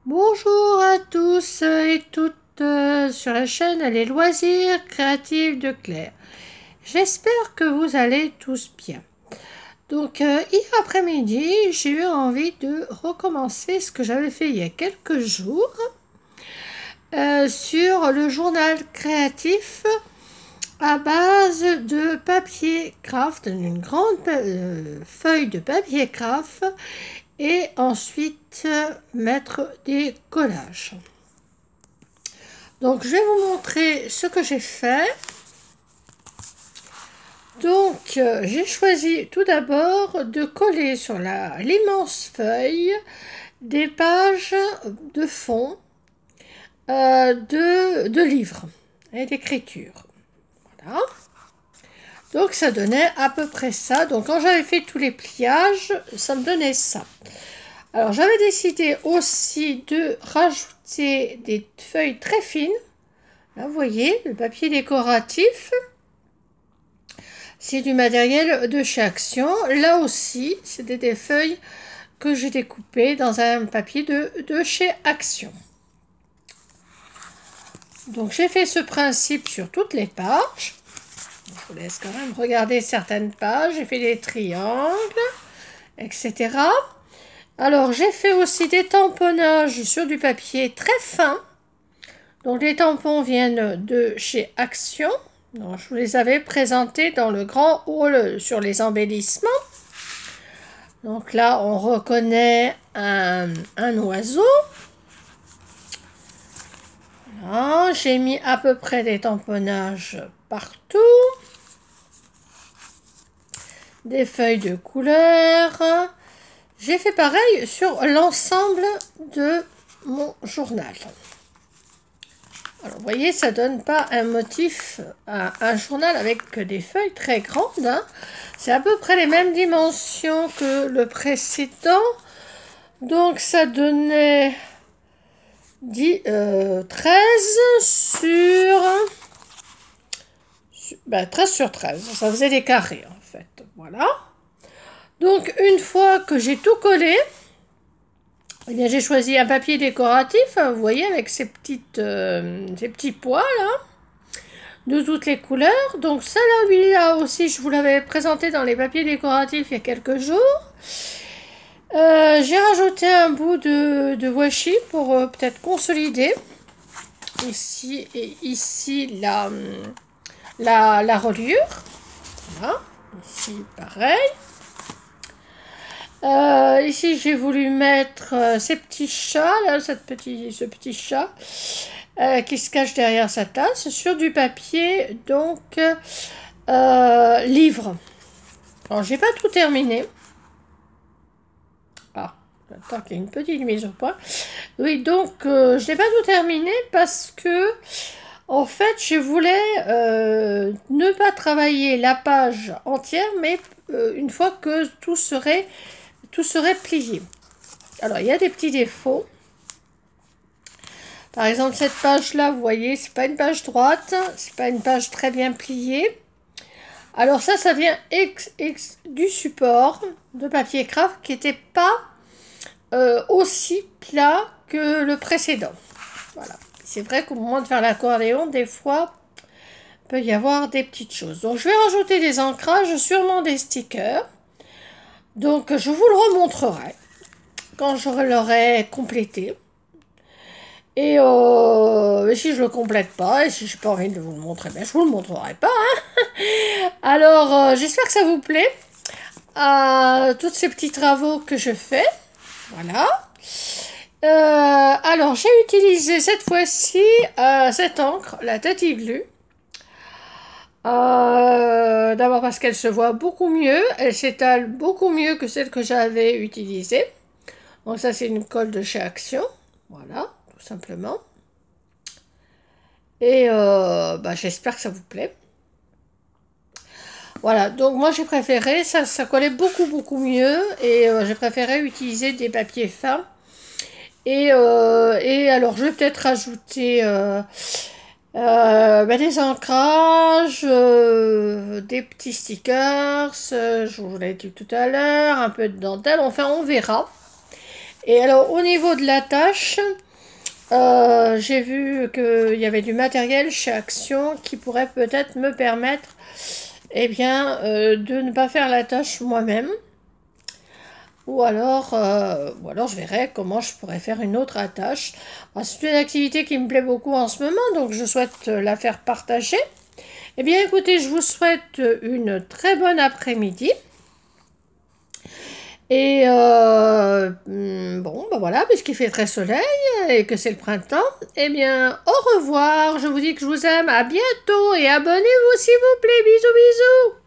Bonjour à tous et toutes sur la chaîne Les Loisirs Créatifs de Claire. J'espère que vous allez tous bien. Donc hier après-midi, j'ai eu envie de recommencer ce que j'avais fait il y a quelques jours sur le journal créatif à base de papier craft, d'une grande feuille de papier craft, et ensuite mettre des collages. Donc je vais vous montrer ce que j'ai fait. Donc j'ai choisi tout d'abord de coller sur l'immense feuille des pages de fond de livres et d'écriture. Voilà. Donc ça donnait à peu près ça. Donc quand j'avais fait tous les pliages, ça me donnait ça. Alors j'avais décidé aussi de rajouter des feuilles très fines. Là vous voyez, le papier décoratif. C'est du matériel de chez Action. Là aussi, c'était des feuilles que j'ai découpées dans un papier de chez Action. Donc j'ai fait ce principe sur toutes les pages. Je vous laisse quand même regarder certaines pages. J'ai fait des triangles, etc. Alors j'ai fait aussi des tamponnages sur du papier très fin. Donc les tampons viennent de chez Action. Donc, je vous les avais présentés dans le grand hall sur les embellissements. Donc là on reconnaît un oiseau. Voilà, j'ai mis à peu près des tamponnages partout. Des feuilles de couleur. J'ai fait pareil sur l'ensemble de mon journal. Alors, vous voyez, ça donne pas un motif, un journal avec des feuilles très grandes. Hein. C'est à peu près les mêmes dimensions que le précédent. Donc, ça donnait 13 sur... 13 sur 13. Ça faisait des carrés, en fait. Voilà. Donc, une fois que j'ai tout collé, eh bien, j'ai choisi un papier décoratif, vous voyez, avec ces petits pois là, de toutes les couleurs. Donc celui-là aussi, je vous l'avais présenté dans les papiers décoratifs il y a quelques jours. J'ai rajouté un bout de washi pour peut-être consolider. Ici et ici la reliure. Voilà, ici pareil. Ici, j'ai voulu mettre ces petits chats, là, ce petit chat qui se cache derrière sa tasse, sur du papier, donc, livre. Alors, j'ai pas tout terminé. Ah, attends qu'il y ait une petite mise au point. Oui, donc, je n'ai pas tout terminé parce que, en fait, je voulais ne pas travailler la page entière, mais une fois que tout serait plié. Alors, il y a des petits défauts. Par exemple, cette page-là, vous voyez, c'est pas une page droite, c'est pas une page très bien pliée. Alors ça vient du support de papier craft qui n'était pas aussi plat que le précédent. Voilà. C'est vrai qu'au moment de faire l'accordéon, des fois, il peut y avoir des petites choses. Donc, je vais rajouter des ancrages, sûrement des stickers. Donc, je vous le remontrerai quand je l'aurai complété. Et si je ne le complète pas, et si je n'ai pas envie de vous le montrer, ben, je ne vous le montrerai pas. Hein. Alors, j'espère que ça vous plaît. Tous ces petits travaux que je fais. Voilà. Alors, j'ai utilisé cette fois-ci cette encre, la Tati Glue. D'abord parce qu'elle se voit beaucoup mieux, elle s'étale beaucoup mieux que celle que j'avais utilisée. Donc ça c'est une colle de chez Action, voilà, tout simplement. Et j'espère que ça vous plaît. Voilà, donc moi j'ai préféré, ça collait beaucoup mieux, et j'ai préféré utiliser des papiers fins. Et alors je vais peut-être rajouter... des ancrages, des petits stickers, je vous l'ai dit tout à l'heure, un peu de dentelle, enfin on verra. Et alors au niveau de la tâche, j'ai vu qu'il y avait du matériel chez Action qui pourrait peut-être me permettre eh bien, de ne pas faire la tâche moi-même. Ou alors je verrai comment je pourrais faire une autre tâche. C'est une activité qui me plaît beaucoup en ce moment, donc je souhaite la faire partager. Eh bien écoutez, je vous souhaite une très bonne après-midi. Et bon, ben voilà, puisqu'il fait très soleil et que c'est le printemps, eh bien, au revoir. Je vous dis que je vous aime, à bientôt et abonnez-vous s'il vous plaît. Bisous, bisous.